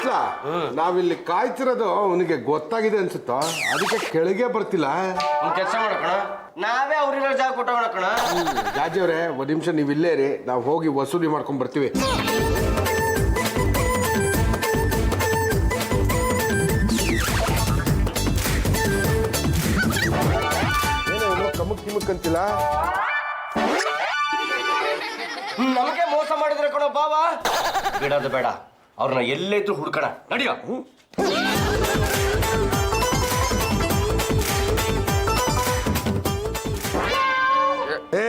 ವಿಟ್ಲ ನಾವಿಲ್ಲಿ ಕಾಯ್ತಿರೋದು ಅವನಿಗೆ ಗೊತ್ತಾಗಿದೆ ಅನ್ಸುತ್ತೋ, ಅದಕ್ಕೆ ಕೆಳಗೆ ಬರ್ತಿಲ್ಲ. ಒಂದ್ ಕೆಲಸ ಮಾಡೋಣ, ನಾವೇ ಅವ್ರಿರೋ ಜಾಗ ಕೊಟ್ಟೋಣ ಕಣ. ಜಾಜಿಯವ್ರೆ, ಒಂದ್ ನಿಮಿಷ ನೀವು ಇಲ್ಲೇ ರೀ, ನಾವು ಹೋಗಿ ವಸೂಲಿ ಮಾಡ್ಕೊಂಡ್ ಬರ್ತೀವಿ. ಕಮಕ್ ಕಿಮಕ್ ಅಂತಿಲ್ಲ. ನಮಗೆ ಮೋಸ ಮಾಡಿದ್ರೆ ಕಣ ಬಾವ. ಬಿಡೋದು ಬೇಡ, ಅವ್ರನ್ನ ಎಲ್ಲೇ ಇದ್ರು ಹುಡ್ಕಣ. ನಡಿಯೋ. ಏ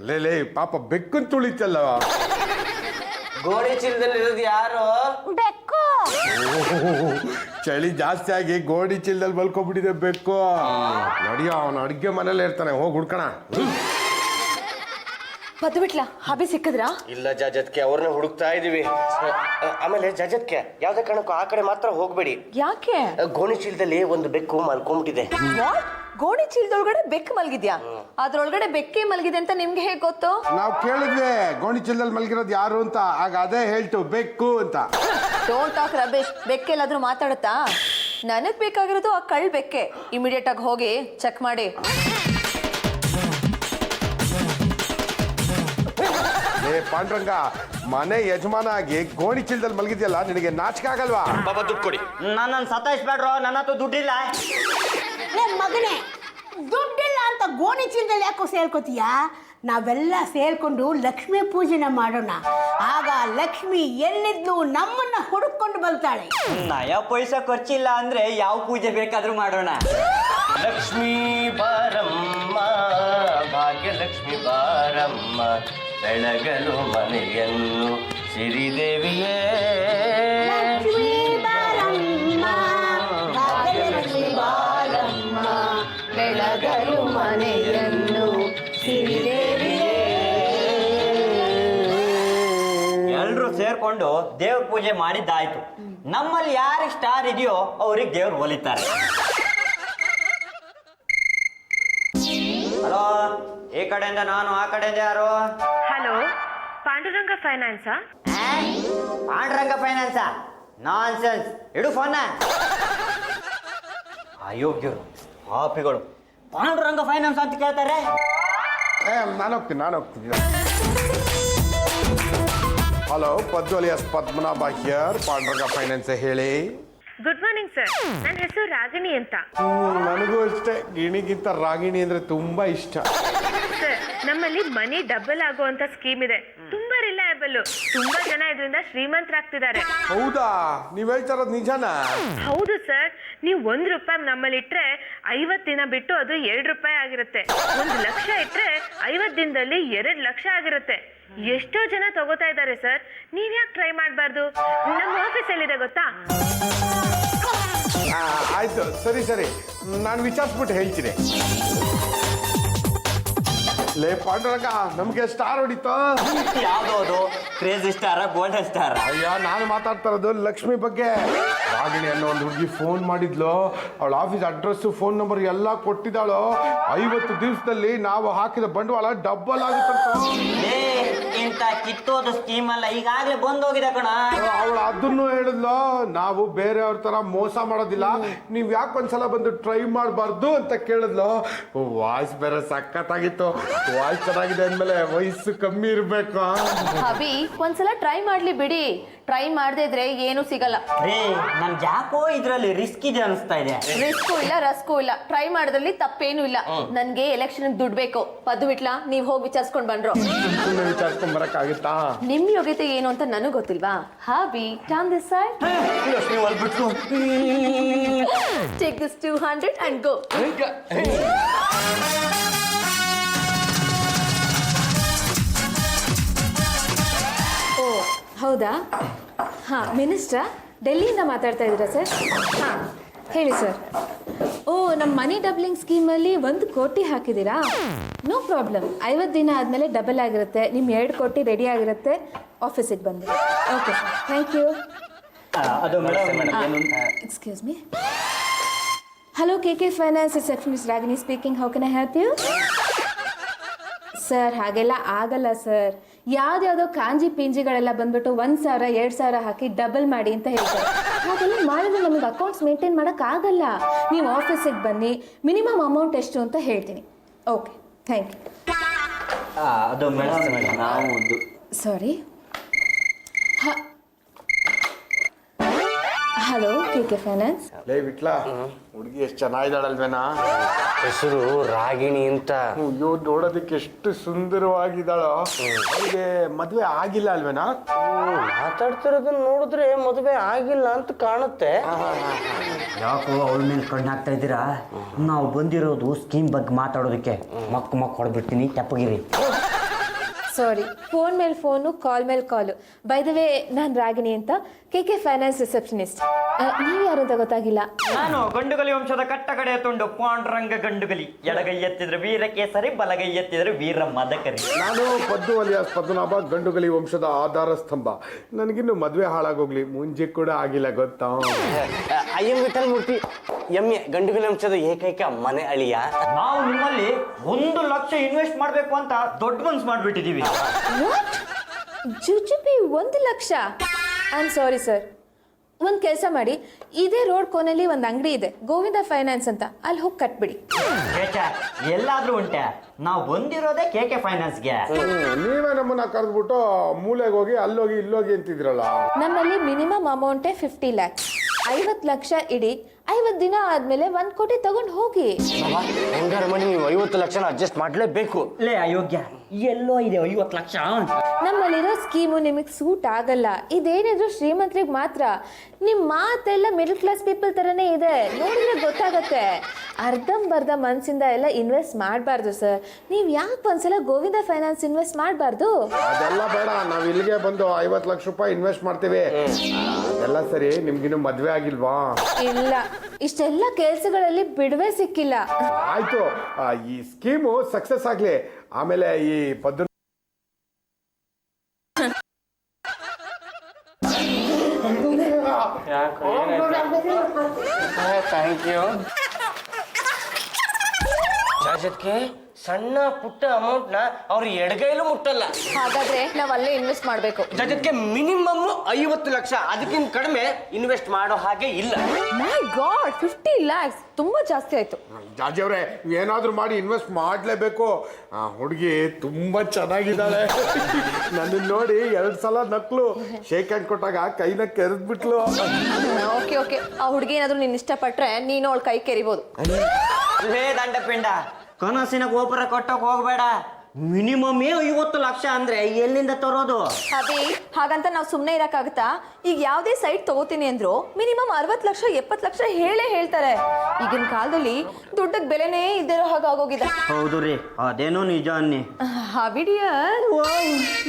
ಲೇ ಪಾಪ ಬೆಕ್ಕನ್ ತುಳಿತಲ್ಲ. ಗೋಣಿ ಚೀಲದಲ್ಲಿ ಇರೋದು ಯಾರು? ಬೆಕ್ಕು. ಚಳಿ ಜಾಸ್ತಿ ಆಗಿ ಗೋಡಿ ಚೀಲದಲ್ಲಿ ಮಲ್ಕೊಬಿಟ್ಟಿದೆ ಬೆಕ್ಕು. ನಡಿಯೋ, ಅವನು ಅಡ್ಗೆ ಮನೇಲಿ ಇರ್ತಾನೆ, ಹೋಗಿ ಹುಡ್ಕಣ. ಪದ್ದು ಬಿಟ್ಲ ಹಬಿ ಸಿಕ್ಕಿದ್ರಾ? ಇಲ್ಲ ಜಾಜತ್ಕೆ, ಅವ್ರನ್ನ ಹುಡುಕ್ತಾ ಇದೀವಿ. ಆಮೇಲೆ ಜಾಜತ್ಕೆ, ಯಾವ್ದೇ ಕಾರಣಕ್ಕೂ ಆ ಕಡೆ ಮಾತ್ರ ಹೋಗ್ಬೇಡಿ. ಯಾಕೆ? ಗೋಣಿ ಚೀಲದಲ್ಲಿ ಒಂದು ಬೆಕ್ಕು ಮಲ್ಕೊಂಡ್ಬಿಟ್ಟಿದೆ. ಗೋಣಿ ಚೀಲದೊಳಗಡೆ ಬೆಕ್ಕು ಮಲಗಿದ್ಯಾ? ಅದ್ರೊಳಗಡೆ ಬೆಕ್ಕೆ ಮಲಗಿದೆ ಅಂತ ನಿಮ್ಗೆ ಹೇಗ್ ಗೊತ್ತು? ನಾವು ಕೇಳಿದ್ವಿ ಗೋಣಿ ಚೀಲದಲ್ಲಿ ಮಲಗಿರೋದು ಯಾರು ಅಂತ, ಆಗ ಅದೇ ಹೇಳ್ತು ಬೆಕ್ಕು ಅಂತ. Don't talk rubbish. ಬೆಕ್ಕೆಲ್ಲಾದ್ರೂ ಮಾತಾಡುತ್ತಾ? ನನಗ್ ಬೇಕಾಗಿರೋದು ಆ ಕಳ್ ಬೆಕ್ಕೆ. ಇಮಿಡಿಯೇಟ್ ಆಗಿ ಹೋಗಿ ಚೆಕ್ ಮಾಡಿ. ಪಾಂಡ್ರಂಗ, ಮನೆ ಯಜಮಾನ ಆಗಿ ಗೋಣಿ ಚೀಲದಲ್ಲಿ ಮಲಗಿದ್ಯಲ್ಲ, ನಿನಗೆ ನಾಚಿಕೆ ಆಗಲ್ವಾ? ಬಾಬಾ ದುಡ್ಡು ಕೊಡಿ. ನನ್ನ ಸತಾಯಿಸ್ಬೇಡ್ರೋ, ನನ್ನ ಹತ್ರ ದುಡ್ಡಿಲ್ಲ. ಮಗನೇ, ದುಡ್ಡಿಲ್ಲ ಅಂತ ಗೋಣಿ ಚೀಲದಲ್ಲಿ ಯಾಕೋ ಸೇರ್ಕೋತೀಯ? ನಾವೆಲ್ಲ ಸೇರ್ಕೊಂಡು ಲಕ್ಷ್ಮೀ ಪೂಜೆನ ಮಾಡೋಣ. ಆಗ ಲಕ್ಷ್ಮಿ ಎಲ್ಲಿದ್ಲು ನಮ್ಮನ್ನ ಹುಡುಕೊಂಡು ಬರ್ತಾಳೆ. ನಯ ಪೈಸಾ ಖರ್ಚಿಲ್ಲ ಅಂದ್ರೆ ಯಾವ ಪೂಜೆ ಬೇಕಾದ್ರೂ ಮಾಡೋಣ. ಲಕ್ಷ್ಮೀ ಬಾರಮ್ಮ, ಭಾಗ್ಯಲಕ್ಷ್ಮಿ ಬಾರಮ್ಮ, ಬೆಳಗಲು ಮನೆಯನ್ನು ಸಿರಿದೇವಿಯೇ. ಲಕ್ಷ್ಮೀ ಬಾರಮ್ಮ, ಭಾಗ್ಯಲಕ್ಷ್ಮಿ ಬಾರಮ್ಮ, ಬೆಳಗಲು ಮನೆಯನ್ನು ಸಿರಿದೇವಿಯೇ. ಎಲ್ರು ಸೇರ್ಕೊಂಡು ದೇವ್ರ ಪೂಜೆ ಮಾಡಿದ್ದಾಯ್ತು. ನಮ್ಮಲ್ಲಿ ಯಾರಿಗೆ ಸ್ಟಾರ್ ಇದೆಯೋ ಅವ್ರಿಗೆ ದೇವ್ರು ಒಲಿತಾರೆ. ಹಲೋ, ಈ ಕಡೆಯಿಂದ ನಾನು, ಆ ಕಡೆಯಿಂದ ಯಾರು? ಹಲೋ, ಪಾಂಡುರಂಗ ಫೈನಾನ್ಸಾ? ಪಾಂಡುರಂಗ ಫೈನಾನ್ಸ? ನಾನ್ ಸೆನ್ಸ್, ಇಡು ಫೋನ್ನ. ಅಯೋಗ್ಯರು, ಪಾಪಿಗಳು ಪಾಂಡುರಂಗ ಫೈನಾನ್ಸ್ ಅಂತ ಕೇಳ್ತಾರೆ. ನಾನು ಹೋಗ್ತೀನಿ. ಹಲೋ, ಪದ್ವಲಿಯಸ್ ಪದ್ಮನಾಭ ಹಿಯರ್, ಪಾಂಡ್ರಂಗ ಫೈನಾನ್ಸ್. ಹೇಳಿ. ಗುಡ್ ಮಾರ್ನಿಂಗ್ ಸರ್, ನನ್ನ ಹೆಸರು ರಾಗಿಣಿ ಅಂತ. ನನಗೂ ಅಷ್ಟೇ, ಗಿಣಿಗಿಂತ ರಾಗಿಣಿ ಅಂದ್ರೆ ತುಂಬಾ ಇಷ್ಟ. ಸರ್, ನಮ್ಮಲ್ಲಿ ಮನಿ ಡಬಲ್ ಆಗುವಂತ ಸ್ಕೀಮ್ ಇದೆ. ತುಂಬಾ ರಿಲಯಬಲ್. ತುಂಬಾ ಜನ ಇದರಿಂದ ಶ್ರೀಮಂತರಾಗ್ತಿದ್ದಾರೆ. ಹೌದಾ? ನೀವ್ ಹೇಳ್ತಾ ಇರೋದು ನಿಜಾನಾ? ಹೌದು ಸರ್, ನೀವು ₹1 ನಮ್ಮಲ್ಲಿ ಇಟ್ರೆ 50 ದಿನ ಬಿಟ್ಟು ಅದು ₹2 ಆಗಿರುತ್ತೆ. 1 ಲಕ್ಷ ಇಟ್ರೆ 50 ದಿನದಲ್ಲಿ 2 ಲಕ್ಷ ಆಗಿರುತ್ತೆ. ಎಷ್ಟೋ ಜನ ತಗೋತಾ ಇದ್ದಾರೆ ಸರ್. ನೀವ್ಯಾಕೆ ಟ್ರೈ ಮಾಡಬಾರ್ದು? ನಮ್ಮ ಆಫೀಸ್ ಎಲ್ಲಿದೆ ಗೊತ್ತಾ? ಆಯ್ತು, ಸರಿ, ನಾನು ವಿಚಾರಿಸ್ಬಿಟ್ಟು ಹೇಳ್ತೀನಿ. ಲೇ ಪಾಂಡುರಂಗ, ನಮ್ಗೆ ಸ್ಟಾರ್ ಹೊಡಿತು. ಯಾವ್ದು? Crazy star, golden star? ಅಯ್ಯ, ನಾನು ಮಾತಾಡ್ತಾ ಇರೋದು ಲಕ್ಷ್ಮಿ ಬಗ್ಗೆ. ರಾಗಿಣಿ ಅನ್ನೋ ಒಂದು ಹುಡುಗಿ ಫೋನ್ ಮಾಡಿದ್ಲು. ಅವಳ ಆಫೀಸ್ ಅಡ್ರೆಸ್, ಫೋನ್ ನಂಬರ್ ಎಲ್ಲ ಕೊಟ್ಟಿದ್ದಾಳು. 50 ದಿವಸದಲ್ಲಿ ನಾವು ಹಾಕಿದ ಬಂಡವಾಳ ಡಬಲ್ ಆಗುತ್ತೆ. ಇಂತ ಕಿತ್ತೋದ ಸ್ಕೀಮ್ ಅಲ್ಲ, ಈಗಾಗಲೇ ಬಂದೋಗಿದೆ ಕಣ. ಅವಳು ಅದನ್ನು ಹೇಳಿದ್ಲು, ನಾವು ಬೇರೆಯವ್ರ ತರ ಮೋಸ ಮಾಡೋದಿಲ್ಲ, ನೀವ್ ಯಾಕೆ ಒಂದ್ಸಲ ಬಂದು ಟ್ರೈ ಮಾಡಬಾರ್ದು ಅಂತ ಕೇಳಿದ್ಲು. ವಾಯ್ಸ್ ಬೇರೆ ಸಖತ್ತಾಗಿತ್ತು. ವಾಯ್ಸ್ ಚೆನ್ನಾಗಿದೆ ಅಂದ್ಮೇಲೆ ವಯಸ್ಸು ಕಮ್ಮಿ ಇರ್ಬೇಕು. ಹಬಿ, ಒಂದ್ಸಲ ಟ್ರೈ ಮಾಡ್ಲಿ ಬಿಡಿ. ಟ್ರೈ ಮಾಡದೇ ಇದ್ರೆ ಏನು ಸಿಗಲ್ಲ. ನನ್ ಯಾಕೋ ಇದ್ರಲ್ಲಿ ರಿಸ್ಕ್ ಇದೆ ಅನಿಸ್ತಾ ಇದೆ. ರಿಸ್ಕು ಇಲ್ಲ, ರಸ್ಕು ಇಲ್ಲ. ಟ್ರೈ ಮಾಡೋದ್ರಲ್ಲಿ ತಪ್ಪೇನು ಇಲ್ಲ. ನನ್ಗೆ ಎಲೆಕ್ಷನ್ ದುಡ್ಡು ಬೇಕು. ಪದ್ದು ಬಿಟ್ಲಾ, ನೀವ್ ಹೋಗಿ ವಿಚಾರಿಸ್ಕೊಂಡ್ ಬಂದ್ರು. ವಿಚಾರಿಸ್ಕೊಂಡ್ ಬರಕ್ ಆಗುತ್ತಾ? ನಿಮ್ ಯೋಗ್ಯತೆ ಏನು ಅಂತ ನನಗ್ ಗೊತ್ತಿಲ್ವಾ? Hobby, turn this side. Take this 200 and go. ಓ ಹೌದಾ? ಹಾಂ, ಮಿನಿಸ್ಟ್ರಾ? ಡೆಲ್ಲಿಯಿಂದ ಮಾತಾಡ್ತಾ ಇದ್ದೀರಾ ಸರ್? ಹಾಂ, ಹೇಳಿ ಸರ್. ಓ, ನಮ್ಮ ಮನಿ ಡಬ್ಲಿಂಗ್ ಸ್ಕೀಮಲ್ಲಿ 1 ಕೋಟಿ ಹಾಕಿದ್ದೀರಾ? No problem. 50 ದಿನ ಆದಮೇಲೆ ಡಬಲ್ ಆಗಿರುತ್ತೆ. ನಿಮ್ಮ 2 ಕೋಟಿ ರೆಡಿ ಆಗಿರುತ್ತೆ. ಆಫೀಸಿಗೆ ಬಂದು. Okay sir, thank you. Excuse me. Hello, KK finance, reception miss Ragini speaking. How can I help you? Sir, ಹಾಗೆಲ್ಲ ಆಗಲ್ಲ ಸರ್. ಯಾವ್ದ್ಯಾವುದೋ ಕಾಂಜಿ ಪಿಂಜಿಗಳೆಲ್ಲ ಬಂದ್ಬಿಟ್ಟು 1,000 2,000 ಹಾಕಿ ಡಬಲ್ ಮಾಡಿ ಅಂತ ಹೇಳ್ತಾರೆ. ಹಾಗೆಲ್ಲ ಮಾಡಿದ್ರೆ ನಮಗೆ ಅಕೌಂಟ್ಸ್ ಮೇಂಟೈನ್ ಮಾಡೋಕ್ಕಾಗಲ್ಲ. ನೀವು ಆಫೀಸಿಗೆ ಬನ್ನಿ, ಮಿನಿಮಮ್ ಅಮೌಂಟ್ ಎಷ್ಟು ಅಂತ ಹೇಳ್ತೀನಿ. Okay, thank you. ಅದು ಮೇಡಮ್ ನಾವು ಒಂದು ಸಾರಿ. Hello, KK finance. ಲೇ ವಿಟ್ಲ, ಹುಡುಗಿ ಎಷ್ಟು ಚೆನ್ನಾಗಿದ್ದಾಳಲ್ವೇನಾ? ಹೆಸರು ರಾಗಿಣಿ ಅಂತ. ಅಯ್ಯೋ, ನೋಡೋದಕ್ಕೆ ಎಷ್ಟು ಸುಂದರವಾಗಿದ್ದಾಳೋ. ಅವಳಿಗೆ ಮದುವೆ ಆಗಿಲ್ಲ ಅಲ್ವೇನಾ? ಮಾತಾಡ್ತಿರೋದನ್ನ ನೋಡಿದ್ರೆ ಮದುವೆ ಆಗಿಲ್ಲ ಅಂತ ಕಾಣುತ್ತೆ. ಯಾಕೋ ಅವಳ ಮೇಲೆ ಕಣ್ಣು ಹಾಕ್ತಾ ಇದ್ದೀರಾ? ನಾವು ಬಂದಿರೋದು ಸ್ಕೀಮ್ ಬಗ್ಗೆ ಮಾತಾಡೋದಕ್ಕೆ. ಮಕ್ಕ ಹೊಡ್ಬಿಡ್ತೀನಿ, ತೆಪ್ಪಗಿರಿ. ಸಾರಿ, ಫೋನ್ ಮೇಲೆ ಫೋನು, ಕಾಲ್ ಮೇಲೆ ಕಾಲು. ಬೈ ದ ವೇ, ನಾನು ರಾಗಿಣಿ ಅಂತ, KK ಫೈನಾನ್ಸ್ ರಿಸೆಪ್ಷನಿಸ್ಟ್. ನೀವು ಯಾರು ಅಂತ ಗೊತ್ತಾಗಿಲ್ಲ. ನಾನು ಗಂಡುಗಲಿ ವಂಶದ ಕಟ್ಟ ಕಡೆಯ ತುಂಡು ಪಾಂಡುರಂಗ ಗಂಡುಗಲಿ. ಎಡಗೈ ಎತ್ತಿದ್ರೆ ವೀರ ಕೇಸರಿ, ಬಲಗೈ ಎತ್ತಿದ್ರೆ ವೀರ ಮದಕರಿ. ನಾನು ಪದ್ದು ಅಲಿಯಾಸ್ ಪದ್ಮನಾಭ, ಗಂಡುಗಲಿ ವಂಶದ ಆಧಾರ ಸ್ತಂಭ. ನನಗಿನ್ನು ಮದುವೆ ಹಾಳಾಗೋಗ್ಲಿ, ಮುಂಜಿ ಕೂಡ ಆಗಿಲ್ಲ ಗೊತ್ತಾ? ಅಯ್ಯಂ ವಿಠಲ್ ಮೂರ್ತಿ, ಎಮ್ಮೆ ಗಂಡುಗಲಿ ವಂಶದ ಏಕೈಕ ಮನೆ ಅಳಿಯ. ನಾವು ನಿಮ್ಮಲ್ಲಿ 1 ಲಕ್ಷ ಇನ್ವೆಸ್ಟ್ ಮಾಡಬೇಕು ಅಂತ ದೊಡ್ಡ ಮನ್ಸು ಮಾಡ್ಬಿಟ್ಟಿದೀವಿ. ವಾಟ್? ಜುಜುಬಿ 1 ಲಕ್ಷ? I am sorry sir. ಒಂದು ಕೆಲಸ ಮಾಡಿ, ಇದೇ ರೋಡ್ ಕೋನಲ್ಲಿ ಒಂದು ಅಂಗಡಿ ಇದೆ, ಗೋವಿಂದ ಫೈನಾನ್ಸ್ ಅಂತ, ಅಲ್ಲಿ ಹೋಗಿ ಕಟ್ಬಿಡಿ. ಎಲ್ಲಾದ್ರೂ ಉಂಟೆ, ನಾವು ಬಂದಿರೋದೇ KK ಫೈನಾನ್ಸ್ಗೆ. ನೀವೇ ನಮ್ಮನ್ನ ಕರೆದ್ಬಿಟ್ಟು ಮೂಲೆಗೆ ಹೋಗಿ ಅಲ್ಲೋಗಿ ಇಲ್ಲೋಗಿ ಅಂತಿದ್ರಲ್ಲ. ನಮ್ಮಲ್ಲಿ ಮಿನಿಮಮ್ ಅಮೌಂಟೇ 50 lakhs. 50 ಲಕ್ಷ ಇಡಿ, 50 ದಿನ ಆದ್ಮೇಲೆ 1 ಕೋಟಿ ತಗೊಂಡು ಹೋಗಿ. ಹೆಂಗಾರ ಮಾಡಿ ನೀವು 50 ಲಕ್ಷನ ಅಡ್ಜಸ್ಟ್ ಮಾಡಲೇಬೇಕು. ಲೇ ಅಯೋಗ್ಯ, ಎಲ್ಲೋ ಇದೆ 50 ಲಕ್ಷ. ನಮ್ಮಲ್ಲಿರೋ ಸ್ಕೀಮು ನಿಮಗೆ ಸೂಟ್ ಆಗಲ್ಲ. ಇದೇನಿದ್ರು ಶ್ರೀಮಂತರಿಗೆ ಮಾತ್ರ. ನಿಮ್ಮ ಮಾತೆಲ್ಲ ಮಿಡಲ್ ಕ್ಲಾಸ್ ಪೀಪಲ್ ಥರನೇ ಇದೆ, ನೋಡಿದ್ರೆ ಗೊತ್ತಾಗತ್ತೆ. ಅರ್ಧಂಬರ್ಧ ಮನಸ್ಸಿಂದ ಎಲ್ಲ ಇನ್ವೆಸ್ಟ್ ಮಾಡಬಾರ್ದು ಸರ್. ನೀವು ಯಾಕೆ ಒಂದ್ಸಲ ಗೋವಿಂದ ಫೈನಾನ್ಸ್ ಇನ್ವೆಸ್ಟ್ ಮಾಡಬಾರ್ದು? ಅದೆಲ್ಲ ಬೇಡ, ನಾವು ಇಲ್ಲಿಗೆ ಬಂದು 50 ಲಕ್ಷ ರೂಪಾಯಿ ಇನ್ವೆಸ್ಟ್ ಮಾಡ್ತೀವಿ. ಅದೆಲ್ಲ ಸರಿ, ನಿಮ್ಗಿನ್ನು ಮದ್ವೆ ಆಗಿಲ್ವಾ? ಇಲ್ಲ, ಇಷ್ಟೆಲ್ಲ ಕೆಲಸಗಳಲ್ಲಿ ಬಿಡುವೆ ಸಿಕ್ಕಿಲ್ಲ. ಆಯ್ತು, ಈ ಸ್ಕೀಮು ಸಕ್ಸಸ್ ಆಗ್ಲಿ, ಆಮೇಲೆ ಈ ಪದ್ದು ಥ್ಯಾಂಕ್ ಯು. ಜಾಜತ್ಗೆ ಸಣ್ಣ ಪುಟ್ಟ ಅಮೌಂಟ್ನ ಅವ್ರು ಎಡಗೈಲೂ ಮುಟ್ಟಲ್ಲ. ಹಾಗಾದ್ರೆ ನಾವು ಅಲ್ಲೇ ಇನ್ವೆಸ್ಟ್ ಮಾಡಬೇಕು. ಜಾಜತ್ಗೆ ಮಿನಿಮಮ್ 50 ಲಕ್ಷ, ಅದಕ್ಕಿಂತ ಕಡಿಮೆ ಇನ್ವೆಸ್ಟ್ ಮಾಡೋ ಹಾಗೆ ಇಲ್ಲ. ಮೈ ಗಾಡ್, 50 lakhs ತುಂಬಾ ಜಾಸ್ತಿ ಆಯ್ತು. ಜಾಜಿ ಅವ್ರೆ, ಏನಾದ್ರೂ ಮಾಡಿ ಇನ್ವೆಸ್ಟ್ ಮಾಡ್ಲೇಬೇಕು. ಹುಡುಗಿ ತುಂಬಾ ಚೆನ್ನಾಗಿದ್ದಾಳೆ. ನನ್ನ ನೋಡಿ 2 ಸಲ ನಕ್ಲು, ಶೇಕ್ ಹ್ಯಾಂಡ್ ಕೊಟ್ಟಾಗ ಕೈನ ಕೆರೆದ್ಬಿಟ್ಲು. ಓಕೆ ಓಕೆ, ಆ ಹುಡುಗಿ ಏನಾದ್ರು ನೀನ್ ಇಷ್ಟಪಟ್ರೆ ನೀನು ಅವಳ ಕೈ ಕೆರಿಬೋದು. ಲೇ ದಂಡಪಿಂಡ, ಕನಸಿನ ಗೋಪುರ ಕಟ್ಟೋಕ್ ಹೋಗ್ಬೇಡ. ಮಿನಿಮಮ್ 50 ಲಕ್ಷ ಅಂದ್ರೆ ಎಲ್ಲಿಂದ ತರೋದು? ಅದೇ ಹಾಗಂತ ನಾವು ಸುಮ್ಮನೆ ಇರಕ್ಕಾಗತ್ತಾ? ಈಗ ಯಾವುದೇ ಸೈಟ್ ತಗೋತೀನಿ ಅಂದ್ರು ಮಿನಿಮಮ್ 60 ಲಕ್ಷ 70 ಲಕ್ಷ ಹೇಳ್ತಾರೆ. ಈಗಿನ ಕಾಲದಲ್ಲಿ ದುಡ್ಡಕ್ಕೆ ಬೆಲೆನೇ ಇದ್ದಿರೋ ಹಾಗಾಗೋಗಿದೆ. ಹೌದು ರೀ, ಅದೇನೋ ನಿಜ ಅನ್ನಿ. ಹಾವಿಡಿಯರ್,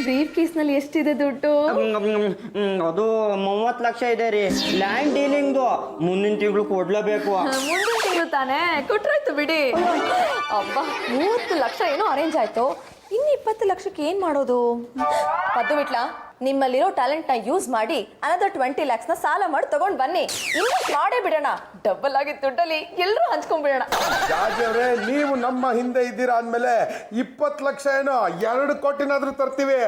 ಬ್ರೀಫ್ ಕೇಸ್ನಲ್ಲಿ ಎಷ್ಟಿದೆ ದುಡ್ಡು? ಅದು 30 ಲಕ್ಷ ಇದೆ ರೀ. ಲ್ಯಾಂಡ್ ಡೀಲಿಂಗ್ದು ಮುಂದಿನ ತಿಂಗಳು ಕೊಡ್ಲೇಬೇಕು. ಮುಂದಿನ ತಿಂಗಳು ತಾನೇ, ಕೊಟ್ರಾಯ್ತು ಬಿಡಿ. ಅಬ್ಬಾ, 30 ಲಕ್ಷ ಏನೋ ಅರೇಂಜ್ ಆಯ್ತು, ಇನ್ನು 20 ಲಕ್ಷಕ್ಕೆ ಏನ್ ಮಾಡೋದು? ಪದ್ದು ಬಿಟ್ಲಾ, ನಿಮ್ಮಲ್ಲಿರೋ ಟ್ಯಾಲೆಂಟ್ ನ ಯೂಸ್ ಮಾಡಿ ಅನದರ್ 20 lakhs ನ ಸಾಲ ಮಾಡಿ ತಗೊಂಡ್ ಬನ್ನಿ. ಇನ್ವೆಸ್ಟ್ ಮಾಡೇ ಬಿಡೋಣ, ಡಬಲ್ ಆಗಿ ದುಡ್ಡಲ್ಲಿ ಎಲ್ಲರೂ ಹಂಚ್ಕೊಂಡ್ಬಿಡೋಣ. ಜಾಜಿ ಅವ್ರೆ, ನೀವು ನಮ್ಮ ಹಿಂದೆ ಇದ್ದೀರಾ ಅಂದ್ಮೇಲೆ 20 ಲಕ್ಷ ಏನೋ 2 ಕೋಟಿನಾದ್ರೂ ತರ್ತೀವಿ.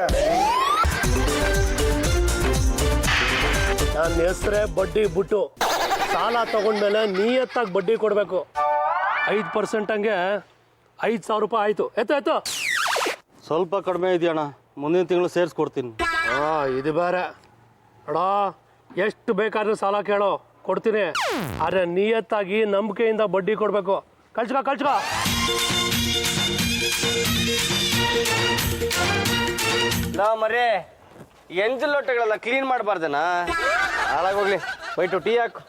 ನನ್ನ ಹೆಸರೇ ಬಡ್ಡಿ ಬುಟ್ಟು. ಸಾಲ ತಗೊಂಡ್ಮೇಲೆ ನಿಯತ್ತಾಗಿ ಬಡ್ಡಿ ಕೊಡಬೇಕು. 5% ಹಂಗೆ 5,000 ರೂಪಾಯಿ ಆಯ್ತು. ಎತ್ತು ಸ್ವಲ್ಪ ಕಡಿಮೆ ಇದೆಯಣ್ಣ, ಮುಂದಿನ ತಿಂಗಳು ಸೇರಿಸ್ಕೊಡ್ತೀನಿ. ಇದು ಬೇರೆ ಅಡ, ಎಷ್ಟು ಬೇಕಾದ್ರೂ ಸಾಲ ಕೇಳೋ, ಕೊಡ್ತೀನಿ. ಆದರೆ ನಿಯತ್ತಾಗಿ ನಂಬಿಕೆಯಿಂದ ಬಡ್ಡಿ ಕೊಡಬೇಕು. ಕಳ್ಸ್ಕೊ. ಮರೇ, ಎಂಜಲ್ ಲೋಟಗಳೆಲ್ಲ ಕ್ಲೀನ್ ಮಾಡಬಾರ್ದನಾ? ಹಾಳಾಗೋಗ್ಲಿ, ಬೈಟು ಟೀ ಹಾಕು.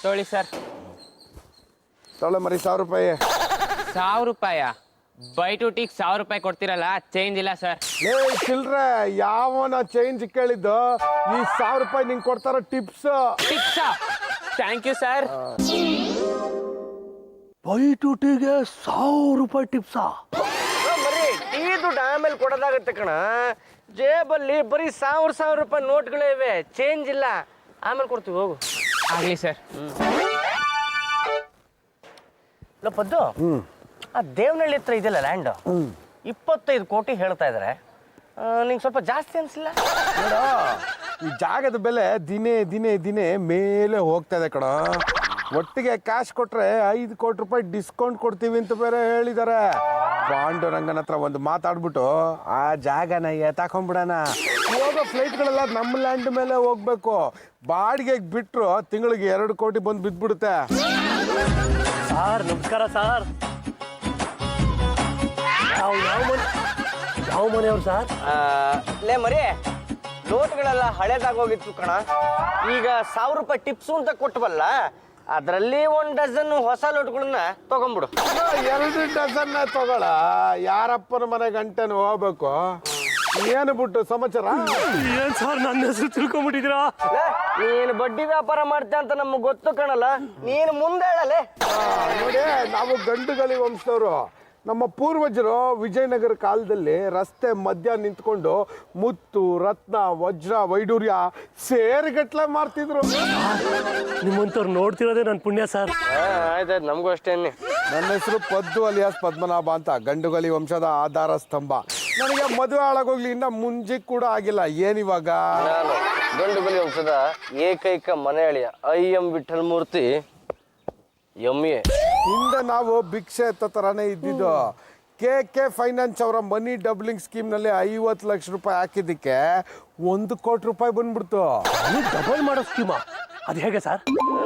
ತೊಳಿ ಸರ್. ತೊಳೆ ಮರಿ 1000 ರೂಪಾಯಿ. 1000 ರೂಪಾಯ? ಬೈ ಟು ಟೀಕ್ 1000 ರೂಪಾಯಿ ಕೊಡ್ತೀರಲ್ಲ, ಚೇಂಜ್ ಇಲ್ಲ ಸರ್. ಲೇ ಚಿಲ್ರೆ, ಯಾವನ ಚೇಂಜ್ ಕೇಳಿದ್ದು? ಈ 1000 ರೂಪಾಯಿ ನಿಂಗೆ ಕೊಡ್ತಾರ ಟಿಪ್ಸ್. ಟಿಪ್ಸಾ? Thank you sir. By two ಟೀಗೆ 1000 ರೂಪಾಯಿ ಟಿಪ್ಸಾ? ಮರಿ, ಟೀ ದುಡ್ಡು ಆಮೇಲೆ ಕೊಡೋದಾಗತ್ತೆ ಕಣ. ಜೇಬಲ್ಲಿ ಬರೀ 1000 ರೂಪಾಯಿ ನೋಟ್ಗಳೇ ಇವೆ, ಚೇಂಜ್ ಇಲ್ಲ. ಆಮೇಲೆ ಕೊಡ್ತೀವಿ, ಹೋಗು. ಆಗ್ಲಿ ಸರ್. ಪದ್ದು, ಆ ದೇವನಹಳ್ಳಿ ಹತ್ರ ಇದೆಯಲ್ಲ ಲ್ಯಾಂಡ್, 25 ಕೋಟಿ ಹೇಳ್ತಾ ಇದಾರೆ. ನಿಂಗೆ ಸ್ವಲ್ಪ ಜಾಸ್ತಿ ಅನ್ಸಿಲ್ಲ? ನೋಡ ಈ ಜಾಗದ ಬೆಲೆ ದಿನೇ ದಿನೇ ದಿನೇ ಮೇಲೆ ಹೋಗ್ತಾ ಇದೆ ಕಣ. ಒಟ್ಟಿಗೆ ಕ್ಯಾಶ್ ಕೊಟ್ರೆ 5 ಕೋಟಿ ರೂಪಾಯಿ ಡಿಸ್ಕೌಂಟ್ ಕೊಡ್ತೀವಿ ಅಂತ ಬೇರೆ ಹೇಳಿದ್ದಾರೆ. ಪಾಂಡುರಂಗನ ಹತ್ರ ಒಂದು ಮಾತಾಡ್ಬಿಟ್ಟು ಆ ಜಾಗನ ಎತ್ತಾಕೊಂಡ್ಬಿಡೋಣ. ಹೋಗೋ ಫ್ಲೈಟ್ಗಳೆಲ್ಲ ನಮ್ಮ ಲ್ಯಾಂಡ್ ಮೇಲೆ ಹೋಗ್ಬೇಕು. ಬಾಡಿಗೆಗೆ ಬಿಟ್ರು ತಿಂಗಳಿಗೆ 2 ಕೋಟಿ ಬಂದು ಬಿದ್ದ್ಬಿಡುತ್ತೆ. ಸರ್ ನಮಸ್ಕಾರ ಸರ್. ಯಾವ ಮನೆಯವ್ರು ಸರ್? ಲೇ ಮರಿ, ನೋಟ್ಗಳೆಲ್ಲ ಹಳೇದಾಗೋಗಿತ್ತು ಕಣ. ಈಗ 1000 ರೂಪಾಯಿ ಟಿಪ್ಸು ಅಂತ ಕೊಟ್ಟವಲ್ಲ, ಅದರಲ್ಲಿ 1 ಡಜನ್ ಹೊಸ ನೋಟ್ಗಳನ್ನ ತಗೊಂಡ್ಬಿಡು. 2 ಡಜನ್ನ ತಗೊಳ. ಯಾರಪ್ಪನ ಮನೆ ಗಂಟೆನ ಹೋಗ್ಬೇಕು. ಏನು ಬಿಟ್ಟು ಸಮಾಚಾರ? ಏನ್ ಸರ್ ನನ್ನ ಹೆಸರು ತಿಳ್ಕೊಂಬಿಟ್ಟಿದ್ದೀರಾ? ನೀನು ಬಡ್ಡಿ ವ್ಯಾಪಾರ ಮಾಡ್ತೀಯ ಅಂತ ನಮ್ಗೆ ಗೊತ್ತು ಕಣಲ್ಲ, ನೀನು ಮುಂದೆ ಹೇಳಲೆ. ನೋಡಿ, ನಾವು ಗಂಡುಗಲಿ ವಂಶದವರು. ನಮ್ಮ ಪೂರ್ವಜರು ವಿಜಯನಗರ ಕಾಲದಲ್ಲಿ ರಸ್ತೆ ಮಧ್ಯ ನಿಂತ್ಕೊಂಡು ಮುತ್ತು, ರತ್ನ, ವಜ್ರ, ವೈಡೂರ್ಯ ಸೇರಿಗಟ್ಲೆ ಮಾರ್ತಿದ್ರು. ನಿಮ್ಮಂತವ್ರು ನೋಡ್ತಿರೋದೇ ನನ್ನ ಪುಣ್ಯ ಸರ್. ಆಯ್ತಾಯ್ತು, ನಮಗೂ ಅಷ್ಟೇ. ನನ್ನ ಹೆಸರು ಪದ್ದು ಅಲಿಯಾಸ್ ಪದ್ಮನಾಭ ಅಂತ, ಗಂಡುಗಲಿ ವಂಶದ ಆಧಾರ ಸ್ತಂಭ. ನನಗೆ ಮದುವೆ ಹಾಳಾಗೋಗ್ಲಿ ಇನ್ನ ಮುಂಜಿ ಕೂಡ ಆಗಿಲ್ಲ. ಏನಿವಾಗ? ನಾನು ಗಂಡುಗಲಿ ವಂಶದ ಏಕೈಕ ಮನೆ ಅಳಿಯ ಐಎಂ ವಿಠಲ್ ಮೂರ್ತಿ ಎಮ್ಮೆ. ಹಿಂದೆ ನಾವು ಭಿಕ್ಷೆ ಎತ್ತ ತರಾನೇ ಇದ್ದಿದ್ದು. ಕೆ ಫೈನಾನ್ಸ್ ಅವರ ಮನಿ ಡಬ್ಲಿಂಗ್ ಸ್ಕೀಮ್ನಲ್ಲಿ 50 ಲಕ್ಷ ರೂಪಾಯಿ ಹಾಕಿದ್ದಕ್ಕೆ 1 ಕೋಟಿ ರೂಪಾಯಿ ಬಂದ್ಬಿಡ್ತು. ಡಬಲ್ ಮಾಡೋ ಸ್ಕೀಮಾ? ಅದು ಹೇಗೆ ಸರ್?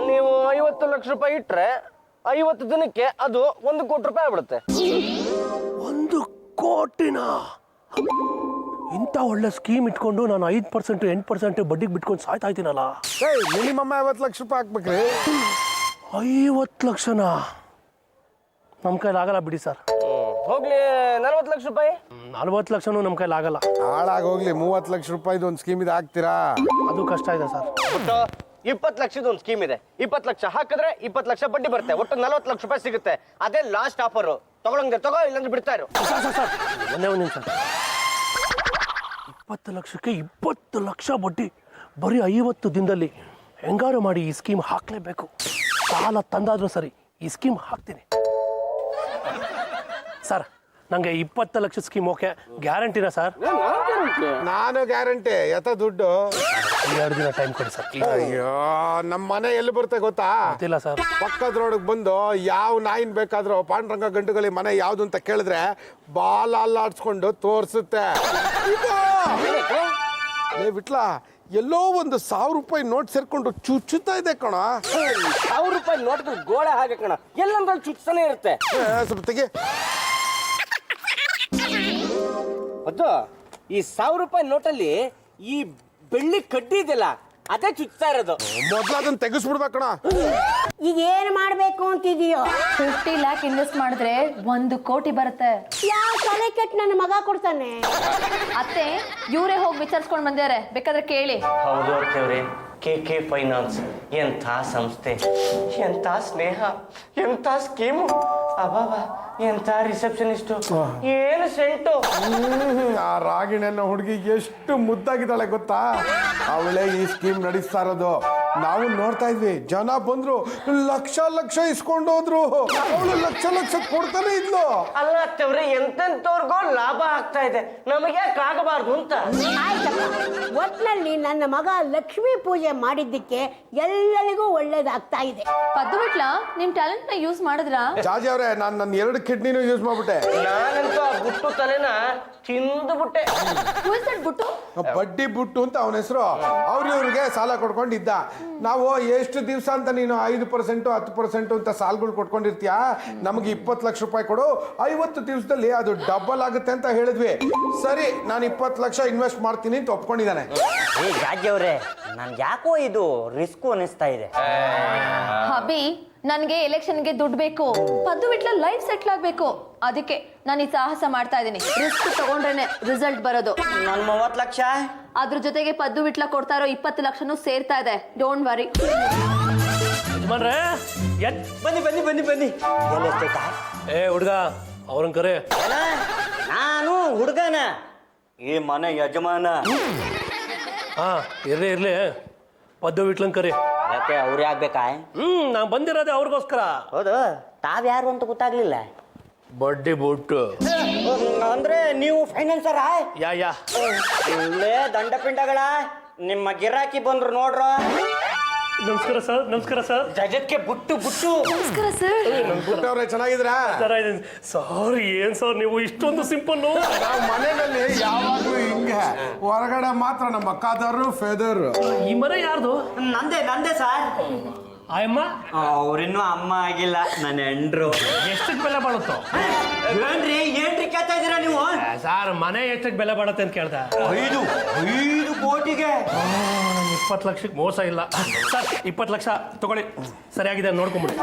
ನೀವು 50 ಲಕ್ಷ ರೂಪಾಯಿ ಇಟ್ರೆ 50 ದಿನಕ್ಕೆ ಅದು 1 ಕೋಟಿ ರೂಪಾಯಿ ಆಗ್ಬಿಡುತ್ತೆ. 1 ಕೋಟಿನ? ಇಂಥ ಒಳ್ಳೆ ಸ್ಕೀಮ್ ಇಟ್ಕೊಂಡು ನಾನು 5% 8% ಬಡ್ಡಿಗೆ ಬಿಟ್ಕೊಂಡು ಸಾಯ್ತಾ ಇದ್ದೀನಲ್ಲ. ಮಿನಿಮಮ್ 50 ಲಕ್ಷ ರೂಪಾಯಿ ಹಾಕ್ಬೇಕ್ರಿ. 50 ಲಕ್ಷನಾ? ನಮ್ಮ ಕೈಲಿ ಆಗಲ್ಲ ಬಿಡಿ ಸರ್. ಹೋಗ್ಲಿ, 40 ಲಕ್ಷ ರೂಪಾಯಿ? 40 ಲಕ್ಷನೂ ನಮ್ಮ ಕೈಲಿ ಆಗಲ್ಲ. ಹಾಳಾಗೋಗ್ಲಿ, 30 ಲಕ್ಷ ರೂಪಾಯಿದು ಒಂದು ಸ್ಕೀಮ್ ಇದೆ, ಹಾಕ್ತೀರಾ? ಅದು ಕಷ್ಟ ಇದೆ ಸರ್. ಒಟ್ಟು 20 ಲಕ್ಷದ ಒಂದು ಸ್ಕೀಮ್ ಇದೆ. 20 ಲಕ್ಷ ಹಾಕಿದ್ರೆ 20 ಲಕ್ಷ ಬಡ್ಡಿ ಬರುತ್ತೆ. ಒಟ್ಟು 40 ಲಕ್ಷ ರೂಪಾಯಿ ಸಿಗುತ್ತೆ. ಅದೇ ಲಾಸ್ಟ್ ಆಫರು. ತಗೊಳಂಗೆ ತಗೋ, ಇಲ್ಲಾಂದ್ರೆ ಬಿಡ್ತಾ ಇರು. ಸರ್ ಒಂದೇ ಒಂದು ನಿಮಿಷ. 20 ಲಕ್ಷಕ್ಕೆ 20 ಲಕ್ಷ ಬಡ್ಡಿ ಬರೀ 50 ದಿನದಲ್ಲಿ ಹೆಂಗಾರು ಮಾಡಿ ಈ ಸ್ಕೀಮ್ ಹಾಕ್ಲೇಬೇಕು. ಸಾಲ ತಂದಾದ್ರೂ ಸರಿ, ಈ ಸ್ಕೀಮ್ ಹಾಕ್ತೀನಿ ಸರ್. ನಂಗೆ 20 ಲಕ್ಷ ಸ್ಕೀಮ್ ಓಕೆ, ಗ್ಯಾರಂಟಿನಾ ಸರ್? ನಾನು ಗ್ಯಾರಂಟಿ. ಎತ್ತ ದುಡ್ಡು? 2 ದಿನ ಟೈಮ್ ಕೊಡಿ ಸರ್. ಅಯ್ಯೋ, ನಮ್ಮ ಮನೆ ಎಲ್ಲಿ ಬರುತ್ತೆ ಗೊತ್ತಾ? ಗೊತ್ತಿಲ್ಲ ಸರ್. ಪಕ್ಕದ ರೋಡ್ಗೆ ಬಂದು ಯಾವ ನಾಯಿನ್ ಬೇಕಾದ್ರೂ ಪಾಂಡುರಂಗ ಗಂಡುಗಲಿ ಮನೆ ಯಾವ್ದು ಅಂತ ಕೇಳಿದ್ರೆ ಬಾಲ್ ಅಲ್ಲಾಡ್ಸ್ಕೊಂಡು ತೋರಿಸುತ್ತೆ. ಬಿಟ್ಲಾ, ಎಲ್ಲೋ ಒಂದು 1000 ರೂಪಾಯಿ ನೋಟ್ ಸೇರ್ಕೊಂಡು ಚುಚ್ಚುತ್ತಾ ಇದೆ ಕಣ. 1000 ರೂಪಾಯಿ ನೋಟ್ಗಳು ಗೋಡೆ ಹಾಗೆ ಕಣ, ಎಲ್ಲಂದ್ರಲ್ಲಿ ಚುಚ್ಚನೇ ಇರುತ್ತೆ. ಸ್ವಲ್ಪ ತೆಗಿ. ಅದು ಈ 1000 ರೂಪಾಯಿ ನೋಟಲ್ಲಿ ಈ ಬೆಳ್ಳಿ ಕಡ್ಡಿ ಇದೆಯಲ್ಲ, ಅದೇ ಚುಚ್ತಾ ಇರೋದು. ಮೊದ್ಲು ಅದನ್ನ ತೆಗಿಸ್ಬಿಡ್ಬೇಕಣ. ಈಗ ಏನ್ ಮಾಡ್ಬೇಕು ಅಂತಿದೀಯೋ? 50 ಲ್ಯಾಕ್ ಇನ್ವೆಸ್ಟ್ ಮಾಡಿದ್ರೆ 1 ಕೋಟಿ ಬರುತ್ತೆ. ಯಾವ ತಲೆ ಕೆಟ್ಟ ನನ್ನ ಮಗ ಕೊಡ್ತಾನೆ? ಅತ್ತೆ, ಇವರೇ ಹೋಗಿ ವಿಚಾರಿಸ್ಕೊಂಡು ಬಂದಿದ್ದಾರೆ, ಬೇಕಾದ್ರೆ ಕೇಳಿ. ಹೌದು ಅತ್ತೇವ್ರೆ, ಕೆ ಫೈನಾನ್ಸ್ ಎಂಥ ಸಂಸ್ಥೆ, ಎಂಥ ಸ್ನೇಹ, ಎಂಥ ಸ್ಕೀಮು, ಅಬಾಬಾ ಎಂಥ ರಿಸೆಪ್ಷನಿಸ್ಟು, ಏನು ಸೆಂಟು. ಆ ರಾಗಿಣನ ಹುಡುಗಿ ಎಷ್ಟು ಮುದ್ದಾಗಿದ್ದಾಳೆ ಗೊತ್ತಾ? ಅವಳೇ ಈ ಸ್ಕೀಮ್ ನಡೆಸ್ತಾ ಇರೋದು. ನಾವು ನೋಡ್ತಾ ಇದ್ವಿ, ಜನ ಬಂದ್ರು ಲಕ್ಷ ಲಕ್ಷ ಇಸ್ಕೊಂಡು ಹೋದ್ರು. ಅವಳು ಲಕ್ಷ ಲಕ್ಷ ಕೊಡ್ತಾನೆ ಇದ್ಲು. ಅಲ್ಲ ಅತ್ತೇವ್ರೆ, ಎಂತೆಂಥವ್ರಿಗೋ ಲಾಭ ಆಗ್ತಾ ಇದೆ, ನಮಗೆ ಯಾಕೆ ಆಗಬಾರ್ದು ಅಂತ. ಆಯ್ತಪ್ಪ, ಒಟ್ನಲ್ಲಿ ನನ್ನ ಮಗ ಲಕ್ಷ್ಮೀ ಪೂಜೆ ಮಾಡಿದ್ದಕ್ಕೆ ಎಲ್ಲರಿಗೂ ಒಳ್ಳೇದಾಗ್ತಾ ಇದೆ. ಪದ್ದು ಬಿಟ್ಲ, ನಿಮ್ ಟ್ಯಾಲೆಂಟ್ ನ ಯೂಸ್ ಮಾಡಿದ್ರಾ? ಜಾಜಿ ಅವ್ರೆ, ನಾನು ನನ್ನ 2 ಕಿಡ್ನಿನೂ ಯೂಸ್ ಮಾಡ್ಬಿಟ್ಟೆ. ನಾನಂತೂ ಆ ಬುಟ್ಟು ತಲೆನ ತಿಂದು ಬಿಟ್ಟೆ. ಬಿಟ್ಟು ಬಡ್ಡಿ ಬುಟ್ಟು ಅಂತ ಅವನ ಹೆಸರು. ಇವ್ರಿಗೆ ಸಾಲ ಕೊಡ್ಕೊಂಡಿದ್ದ. ನಾವು ಎಷ್ಟು ದಿವಸ ಅಂತ ನೀನು 5% 10% ಅಂತ ಸಾಲಗಳು ಕೊಟ್ಕೊಂಡಿರ್ತೀಯ, ನಮಗೆ 20 ಲಕ್ಷ ರೂಪಾಯಿ ಕೊಡು, 50 ದಿವಸದಲ್ಲಿ ಅದು ಡಬಲ್ ಆಗುತ್ತೆ ಅಂತ ಹೇಳಿದ್ವಿ. ಸರಿ, ನಾನು 20 ಲಕ್ಷ ಇನ್ವೆಸ್ಟ್ ಮಾಡ್ತೀನಿ ಅಂತ ಒಪ್ಕೊಂಡಿದ್ದಾನೆ. ಜಾಜಿ ಅವ್ರೆ, ನನ್ಗೆ ಯಾಕೋ ಇದು ರಿಸ್ಕ್ ಅನಿಸ್ತಾ ಇದೆ. ಹಬಿ, ನನ್ಗೆ ಎಲೆಕ್ಷನ್ಗೆ ದುಡ್ಡು ಬೇಕು. ಪದ್ದು ಬಿಟ್ಲ ಲೈಫ್ ಸೆಟ್ಲ್ ಆಗ್ಬೇಕು. ಅದಕ್ಕೆ ನಾನು ಈ ಸಾಹಸ ಮಾಡ್ತಾ ಇದ್ದೀನಿ. ರಿಸ್ಕ್ ತಗೊಂಡ್ರೇನೆ ರಿಸಲ್ಟ್ ಬರೋದು. ನನ್ನ 30 ಲಕ್ಷ, ಅದ್ರ ಜೊತೆಗೆ ಪದ್ದು ಬಿಟ್ಲ ಕೊಡ್ತಾ ಇರೋ 20 ಲಕ್ಷನೂ ಸೇರ್ತಾ ಇದೆ. Don't worry. ಯಜಮಾನ್ರೆ, ಬನ್ನಿ ಬನ್ನಿ ಬನ್ನಿ ಬನ್ನಿ. ಏ ಹುಡುಗ, ಅವ್ರನ್ ಕರೆ. ನಾನು ಹುಡುಗನ, ಈ ಮನೆ ಯಜಮಾನ. ಹಾ, ಇರ್ಲಿ ಪದ್ದು ಬಿಟ್ಲಂಗ್ ಕರೆ. ಯಾಕೆ ಅವ್ರು ಆಗ್ಬೇಕಾ? ನಾನು ಬಂದಿರೋದೇ ಅವ್ರಿಗೋಸ್ಕರ. ಹೌದು, ತಾವ್ಯಾರು ಅಂತ ಗೊತ್ತಾಗ್ಲಿಲ್ಲ. ಬಡ್ಡಿ ಬುಟ್ಟು ಅಂದ್ರೆ ನೀವು ಫೈನಾನ್ಸರಾ? ಯಾ ಒಳ್ಳೆ ದಂಡಪಿಂಡಗಳ ನಿಮ್ಮ ಗಿರಾಕಿ ಬಂದ್ರು ನೋಡ್ರ. ನಮಸ್ಕಾರ ಸರ್ ಜಗತ್ಗೆ ಬುಟ್ಟು ನಮಸ್ಕಾರ ಸರ್. ಪುಟ್ಟವ್ರೆ ಚೆನ್ನಾಗಿದ್ರಾ? ಸರ್ ಏನ್ ಸರ್ ನೀವು ಇಷ್ಟೊಂದು ಸಿಂಪಲ್? ನಾವು ಮನೆಯಲ್ಲಿ ಯಾವಾಗ್ಲೂ ಹಿಂಗೆ, ಹೊರಗಡೆ ಮಾತ್ರ ನಮ್ಮ ಅಕ್ಕಾದರು ಫೆದರು. ಈ ಮನೆ ಯಾರ್ದು? ನಂದೇ ಸರ್. ಆಯಮ್ಮ ಅವ್ರಿನ್ನೂ ಅಮ್ಮ ಆಗಿಲ್ಲ, ನನ್ನ ಹೆಂಡ್ರು. ಎಷ್ಟಕ್ಕೆ ಬೆಲೆ ಬಾಳುತ್ತೋ? ಏನ್ರಿ ಕೇಳ್ತಾ ಇದೀರಾ ನೀವು? ಸರ್ ಮನೆ ಎಷ್ಟಕ್ಕೆ ಬೆಲೆ ಬಾಳುತ್ತೆ ಅಂತ ಕೇಳ್ದ. 5 ಕೋಟಿಗೆ 20 ಲಕ್ಷಕ್ಕೆ ಮೋಸ ಇಲ್ಲ ಸರ್. 20 ಲಕ್ಷ ತಗೊಳ್ಳಿ, ಸರಿಯಾಗಿದೆ ನೋಡ್ಕೊಂಬಿಡಿ.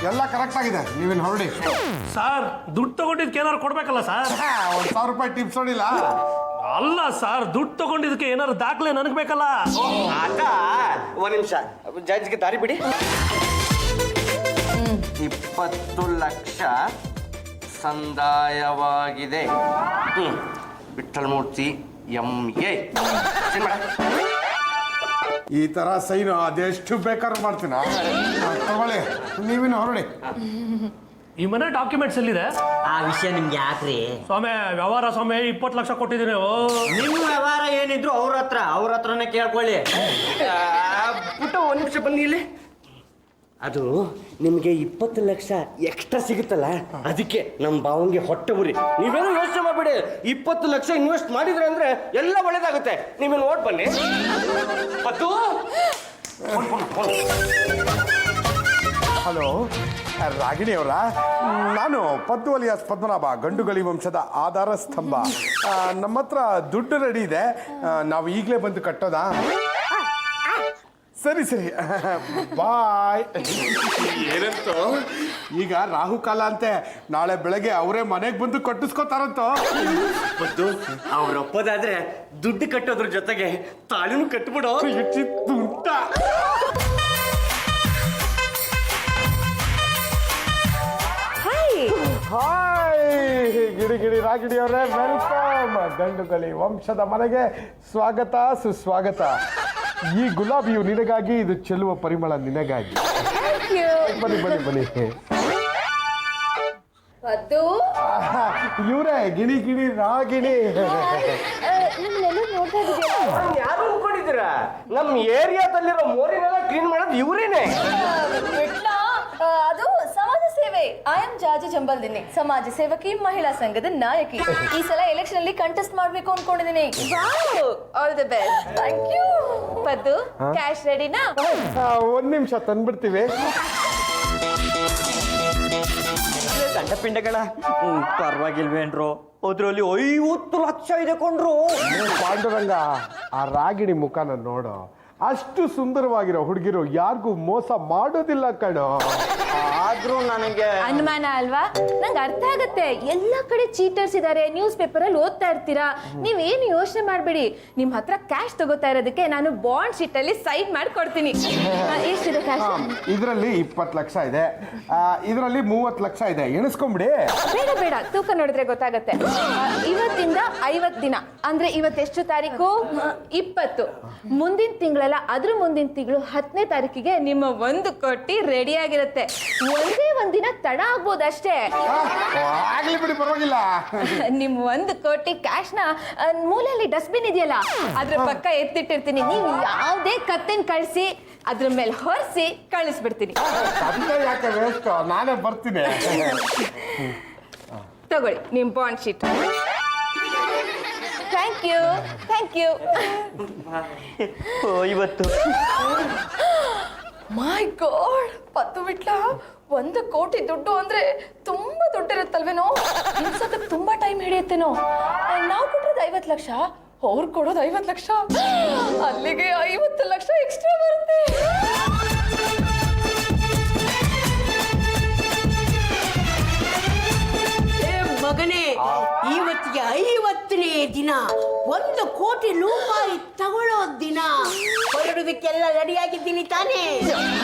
ಎಲ್ಲ ಕರೆಕ್ಟ್ ಆಗಿದೆ, ನೀವೇನು ಹೊರಡಿ. ಸರ್ ದುಡ್ಡು ತಗೊಂಡಿದ್ಕೆ ಏನಾರು ಕೊಡ್ಬೇಕಲ್ಲ ಸರ್? 1,000 ರೂಪಾಯಿ ಟಿಪ್ಸ್ ಹೊಡಿಲ್ಲ? ಅಲ್ಲ ಸರ್, ದುಡ್ಡು ತಗೊಂಡಿದ್ದಕ್ಕೆ ಏನಾರು ದಾಖಲೆ ನನಗೆ ಬೇಕಲ್ಲ. ಆಗ ಒಂದ್ ನಿಮಿಷ, ಜಡ್ಜ್ಗೆ ದಾರಿ ಬಿಡಿ. 20 ಲಕ್ಷ ಸಂದಾಯವಾಗಿದೆ. ವಿಠ್ಠಲಮೂರ್ತಿ MA. ಈ ತರ ಸೈನು ಅದೆಷ್ಟು ಬೇಕಾದ್ರೂ ಮಾಡ್ತೀನ. ತಗೊಳ್ಳಿ, ನೀವೇನು ಹೊರಡಿ. ಈ ಮನೆ ಡಾಕ್ಯುಮೆಂಟ್ಸ್ ಎಲ್ಲಿದೆ? ಆ ವಿಷಯ ನಿಮ್ಗೆ ಯಾಕ್ರಿ ಸ್ವಾಮಿ? ವ್ಯವಹಾರ ಸ್ವಾಮಿ, 20 ಲಕ್ಷ ಕೊಟ್ಟಿದ್ದೀನಿ. ನಿಮ್ಮ ವ್ಯವಹಾರ ಏನಿದ್ರು ಅವ್ರ ಹತ್ರನೇ ಕೇಳ್ಕೊಳ್ಳಿ. ಪುಟ್ಟ ಒಂದ್ ನಿಮಿಷ ಬನ್ನಿ ಇಲ್ಲಿ. ಅದು ನಿಮಗೆ 20 ಲಕ್ಷ ಎಕ್ಸ್ಟ್ರಾ ಸಿಗುತ್ತಲ್ಲ, ಅದಕ್ಕೆ ನಮ್ಮ ಬಾವಂಗೆ ಹೊಟ್ಟೆ ಉರಿ. ನೀವೇನು ಯೋಚನೆ ಮಾಡಬೇಡಿ. 20 ಲಕ್ಷ ಇನ್ವೆಸ್ಟ್ ಮಾಡಿದ್ರೆ ಅಂದ್ರೆ ಎಲ್ಲ ಒಳ್ಳೇದಾಗುತ್ತೆ. ನೀವೇನು ನೋಡ್ ಬನ್ನಿ. ಪತ್ತು ಹಲೋ, ರಾಗಿಣಿ ಅವರ? ನಾನು ಪದ್ದು ಅಲಿಯಾಸ್ ಪದ್ಮನಾಭ, ಗಂಡುಗಳಿ ವಂಶದ ಆಧಾರ ಸ್ತಂಭ. ನಮ್ಮ ಹತ್ರ ದುಡ್ಡು ರೆಡಿ ಇದೆ, ನಾವು ಈಗಲೇ ಬಂದು ಕಟ್ಟೋದಾ? ಸರಿ ಬಾಯ್. ಏನಂತ ಈಗ ರಾಹುಕಾಲ ಅಂತೆ, ನಾಳೆ ಬೆಳಗ್ಗೆ ಅವರೇ ಮನೆಗೆ ಬಂದು ಕಟ್ಟಿಸ್ಕೋತಾರಂತ. ಮತ್ತು ಅವ್ರ ಒಪ್ಪೋದಾದ್ರೆ ದುಡ್ಡು ಕಟ್ಟೋದ್ರ ಜೊತೆಗೆ ತಾಳಿನೂ ಕಟ್ಬಿಡೋ. ದುಡ್ಡ ಹಾಯ್ ಗಿಡಿ ರಾಗಿಣಿ ಅವರೇ, ವೆಲ್ಕಮ್. ಗಂಡುಗಳಿ ವಂಶದ ಮನೆಗೆ ಸ್ವಾಗತ ಸುಸ್ವಾಗತ. ಈ ಗುಲಾಬಿಯು ನಿನಗಾಗಿ, ಇದು ಚೆಲ್ಲುವ ಪರಿಮಳ ನಿನಗಾಗಿ. ಬನ್ನಿ. ಇವರೇ ಗಿಣಿ ರಾಗಿಣಿ. ಯಾರು ಅನ್ಕೊಂಡಿದ್ದೀರಾ? ನಮ್ಮ ಏರಿಯಾದಲ್ಲಿರೋ ಮೋರಿನೆಲ್ಲ ಕ್ಲೀನ್ ಮಾಡೋದು ಇವರೇನೆ. ಅದು ಸಮಾಜ ಸೇವೆ. ಐ ಆಮ್ ಜಾಜಿ ಜಂಬಲ್ದಿನಿ, ಸಮಾಜ ಸೇವಕಿ, ಮಹಿಳಾ ಸಂಘದ ನಾಯಕಿ. ಈ ಸಲ ಎಲೆಕ್ಷನ್ ಅಲ್ಲಿ ಕಂಟೆಸ್ಟ್ ಮಾಡ್ಬೇಕು ಅನ್ಕೊಂಡಿದ್ದೀನಿ. All the best. Thank you. Paddu, cash ರೆಡಿನಾ? ಒಂದ್ ನಿಮಿಷ ತಂದ್ಬಿಡ್ತೀವಿ. ದಂಡಪಿಂಡಗಳ ಪರವಾಗಿಲ್ವೇನ್ರು? ಅದ್ರಲ್ಲಿ 50 ಲಕ್ಷ ಇದೆ ಕೊಂಡ್ರು. ಪಾಂಡುರಂಗ, ಆ ರಾಗಿಣಿ ಮುಖನ ನೋಡು. ಅಷ್ಟು ಸುಂದರವಾಗಿರೋ ಹುಡುಗಿರು ಯಾರಿಗೂ ಮೋಸ ಮಾಡೋದಿಲ್ಲ ಕಣೋ. ಆದ್ರೂ ನನಗೆ ಅನುಮಾನ ಅಲ್ವಾ? ನಂಗೆ ಅರ್ಥ ಆಗತ್ತೆ. ಎಲ್ಲ ಕಡೆ ಚೀಟರ್ಸ್ ಇದಾರೆ, ನ್ಯೂಸ್ ಪೇಪರ್ ಅಲ್ಲಿ ಓದ್ತಾ ಇರ್ತೀರಾ. ನೀವೇನು ಯೋಚನೆ ಮಾಡ್ಬೇಡಿ. ನಿಮ್ ಹತ್ರ ಕ್ಯಾಶ್ ತಗೋತಾ ಇರೋದಕ್ಕೆ ನಾನು ಬಾಂಡ್ ಶೀಟ್ ಅಲ್ಲಿ ಸೈನ್ ಮಾಡಿ ಕೊಡ್ತೀನಿ. ಎಷ್ಟಿದೆ ಕ್ಯಾಶ್? ಇದರಲ್ಲಿ 20 ಲಕ್ಷ ಇದೆ, ಇದರಲ್ಲಿ 30 ಲಕ್ಷ ಇದೆ. ಎಣಿಸ್ಕೊಂಬಿಡಿ. ಬೇಡ, ತೂಕ ನೋಡಿದ್ರೆ ಗೊತ್ತಾಗತ್ತೆ. ಇವತ್ತಿಂದ 50 ದಿನ ಅಂದ್ರೆ ಇವತ್ತೆಷ್ಟು ತಾರೀಕು? 20. ಮುಂದಿನ ತಿಂಗಳಲ್ಲ, ಅದ್ರ ಮುಂದಿನ ತಿಂಗಳು 10ನೇ ತಾರೀಕಿಗೆ ನಿಮ್ಮ 1 ಕೋಟಿ ರೆಡಿ ಆಗಿರುತ್ತೆ. ಒಂದೇ ಒಂದಿನ ತಡ ಆಗ್ಬೋದಷ್ಟೇ. ಆಗ್ಲಿ ಬಿಡಿ, ಪರವಾಗಿಲ್ಲ. ನಿಮ್ 1 ಕೋಟಿ ಕ್ಯಾಶ್ ನ ಮೂಲೆಯಲ್ಲಿ ಡಸ್ಟ್ಬಿನ್ ಇದೆಯಲ್ಲ, ಅದ್ರ ಪಕ್ಕ ಎತ್ತಿಟ್ಟಿರ್ತೀನಿ. ನೀವು ಯಾವುದೇ ಕತ್ತೆನ್ ಕಳಿಸಿ ಅದ್ರ ಮೇಲೆ ಹೊರಿಸಿ ಕಳಿಸ್ಬಿಡ್ತೀನಿ. ಯಾಕೆ ವೇಸ್ಟ್, ನಾನೇ ಬರ್ತೀನಿ. ತಗೊಳ್ಳಿ ನಿಮ್ ಬಾಂಡ್ ಶೀಟ್. Thank you. ಇವತ್ತು ಮೈ ಗಾಡ್, ಪತ್ತು ಬಿಟ್ಲ 1 ಕೋಟಿ ದುಡ್ಡು ಅಂದ್ರೆ ತುಂಬಾ ದುಡ್ಡಿರುತ್ತಲ್ವೇನೋ? ಇನ್ಸೋದಕ್ಕೆ ತುಂಬಾ ಟೈಮ್ ಹಿಡಿಯುತ್ತೇನೋ. ನಾವು ಕೊಟ್ಟಿರೋದು 50 ಲಕ್ಷ, ಅವ್ರು ಕೊಡೋದು 50 ಲಕ್ಷ, ಅಲ್ಲಿಗೆ 50 ಲಕ್ಷ ಎಕ್ಸ್ಟ್ರಾ ಬರುತ್ತೆ. ಮಗನೇ, ಇವತ್ತಿಗೆ 50ನೇ ದಿನ, 1 ಕೋಟಿ ರೂಪಾಯಿ ತಗೊಳ್ಳೋ ದಿನ. ಹೊರಡೋದಕ್ಕೆಲ್ಲ ರೆಡಿ ಆಗಿದ್ದೀನಿ ತಾನೇ?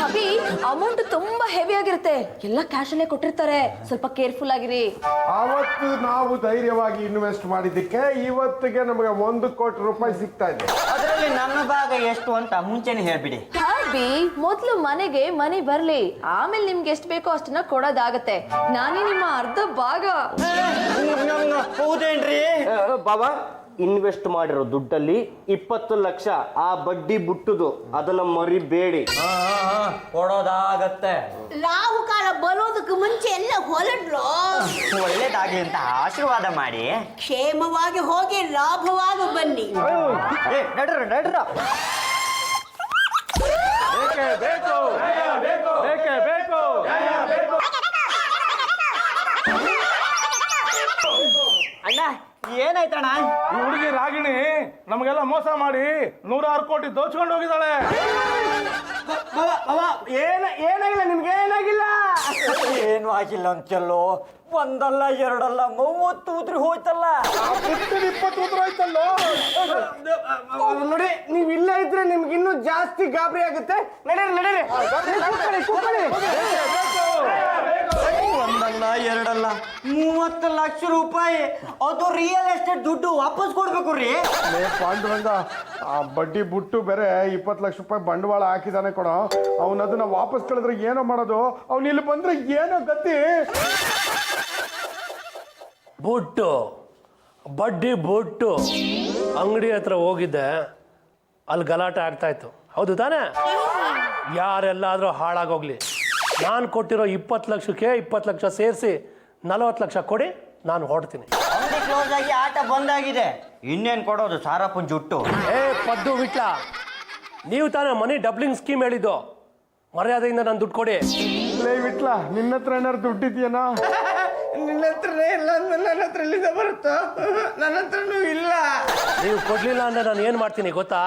ಅಭಿ, ಅಮೌಂಟ್ ತುಂಬಾ ಹೆವಿ ಆಗಿರುತ್ತೆ. ಎಲ್ಲ ಕ್ಯಾಶ್ ಅಲ್ಲೇ ಕೊಟ್ಟಿರ್ತಾರೆ, ಸ್ವಲ್ಪ ಕೇರ್ಫುಲ್ ಆಗಿರಿ. ಅವತ್ತು ನಾವು ಧೈರ್ಯವಾಗಿ ಇನ್ವೆಸ್ಟ್ ಮಾಡಿದ್ದಕ್ಕೆ ಇವತ್ತಿಗೆ ನಮಗೆ 1 ಕೋಟಿ ರೂಪಾಯಿ ಸಿಗ್ತಾ ಇದೆ. ಅದರಲ್ಲಿ ನನ್ನ ಭಾಗ ಎಷ್ಟು ಅಂತ ಮುಂಚೆನೆ ಹೇಳ್ಬಿಡಿ. ಅಬ್ಬಿ ಮೊದ್ಲು ಮನೆಗೆ ಮನಿ ಬರ್ಲಿ, ಆಮೇಲೆ ನಿಮ್ಗೆ ಎಷ್ಟು ಬೇಕೋ ಅಷ್ಟನ್ನ ಕೊಡೋದಾಗತ್ತೆ. ನಾನೇ ನಿಮ್ಮ ಅರ್ಧ ಭಾಗ. ಹೌದೇನ್ರಿ ಬಾಬಾ? ಇನ್ವೆಸ್ಟ್ ಮಾಡಿರೋ ದುಡ್ಡಲ್ಲಿ 20 ಲಕ್ಷ ಆ ಬಡ್ಡಿ ಬುಟ್ಟುದು, ಅದನ್ನ ಮರಿಬೇಡಿ. ಕೊಡೋದಾಗತ್ತೆ. ರಾಹು ಕಾಲ ಬರೋದಕ್ಕೆ ಮುಂಚೆ ಎಲ್ಲ ಹೊರಡ್ಲು. ಒಳ್ಳೇದಾಗ್ಲಿ ಅಂತ ಆಶೀರ್ವಾದ ಮಾಡಿ ಕ್ಷೇಮವಾಗಿ ಹೋಗಿ ಲಾಭವಾಗಿ ಬನ್ನಿ. ನಡ್ರ ನಡ್ರ. ಅಣ್ಣ ಏನಾಯ್ತಣ್ಣ? ಈ ಹುಡುಗಿ ರಾಗಿಣಿ ನಮಗೆಲ್ಲ ಮೋಸ ಮಾಡಿ 106 ಕೋಟಿ ದೋಚ್ಕೊಂಡು ಹೋಗಿದ್ದಾಳೆ. ಏನಾಗಿಲ್ಲ, ನಿಮ್ಗೆ ಏನಾಗಿಲ್ಲ? ಏನು ಆಗಿಲ್ಲ ಅಂತೆಲ್ಲೋ. ಒಂದಲ್ಲ ಎರಡಲ್ಲ 30 ಉದ್ರಿ ಹೋಯ್ತಲ್ಲ. 20 ಉದ್ರ ಆಯ್ತಲ್ಲೋ. ನೋಡಿ, ನೀವ್ ಇಲ್ಲೇ ಇದ್ರೆ ನಿಮ್ಗೆ ಇನ್ನೂ ಜಾಸ್ತಿ ಗಾಬರಿ ಆಗುತ್ತೆ. ನಡೀರಿ ನಡೀರಿ. ಒಂದಲ್ಲ ಎರಡಲ್ಲ 30 ಲಕ್ಷ ರೂಪಾಯಿ. ಅದು ರಿಯಲ್ ಎಸ್ಟೇಟ್ ದುಡ್ಡು ವಾಪಸ್ ಕೊಡ್ಬೇಕು ರೀ. ಪಾಂಡುರಂಗ, ಆ ಬಡ್ಡಿ ಬುಟ್ಟು ಬೇರೆ 20 ಲಕ್ಷ ರೂಪಾಯಿ ಬಂಡವಾಳ ಹಾಕಿದಾನೆ ಕೊಡೋ. ಅವನದನ್ನ ವಾಪಸ್ ಕಳೆದ್ರೆ ಏನೋ ಮಾಡೋದು, ಅವ್ನು ಇಲ್ಲಿ ಬಂದ್ರೆ ಏನೋ ಗತಿ. ಬುಟ್ಟು ಬಡ್ಡಿ ಬುಟ್ಟು ಅಂಗಡಿ ಹತ್ರ ಹೋಗಿದ್ದೆ, ಅಲ್ಲಿ ಗಲಾಟೆ ಆಗ್ತಾ ಇತ್ತು. ಹೌದು ತಾನೇ? ಯಾರೆಲ್ಲಾದ್ರೂ ಹಾಳಾಗೋಗ್ಲಿ, ನಾನು ಕೊಟ್ಟಿರೋ 20 ಲಕ್ಷಕ್ಕೆ 20 ಲಕ್ಷ ಸೇರಿಸಿ 40 ಲಕ್ಷ ಕೊಡಿ, ನಾನು ಹೊಡ್ತೀನಿ. ಅಂಗಡಿ ಕ್ಲೋಸ್ ಆಗಿ ಆಟ ಬಂದಾಗಿದೆ, ಇನ್ನೇನ್ ಕೊಡೋದು ಸಾರಪ್ಪನ್ ಜುಟ್ಟು. ಏ ಪದ್ದು ವಿಟ್ಲ, ನೀವು ತಾನೇ ಮನಿ ಡಬ್ಲಿಂಗ್ ಸ್ಕೀಮ್ ಹೇಳಿದ್ದು, ಮರ್ಯಾದೆಯಿಂದ ನಾನು ದುಡ್ಡು ಕೊಡಿ. ಲೇ ವಿಟ್ಲ, ನಿನ್ನ ಹತ್ರ ಏನಾರು ದುಡ್ಡಿದ್ಯೇನೋ? ನಿನ್ನ ಹತ್ರನೇ ಇಲ್ಲ ಅಂದ್ರೆ ನನ್ನ ಹತ್ರ ಎಲ್ಲಿಂದ ಬರುತ್ತೋ? ನನ್ನ ಹತ್ರನೂ ಇಲ್ಲ. ನೀವು ಕೊಡ್ಲಿಲ್ಲ ಅಂದ್ರೆ ನಾನು ಏನ್ ಮಾಡ್ತೀನಿ ಗೊತ್ತಾ?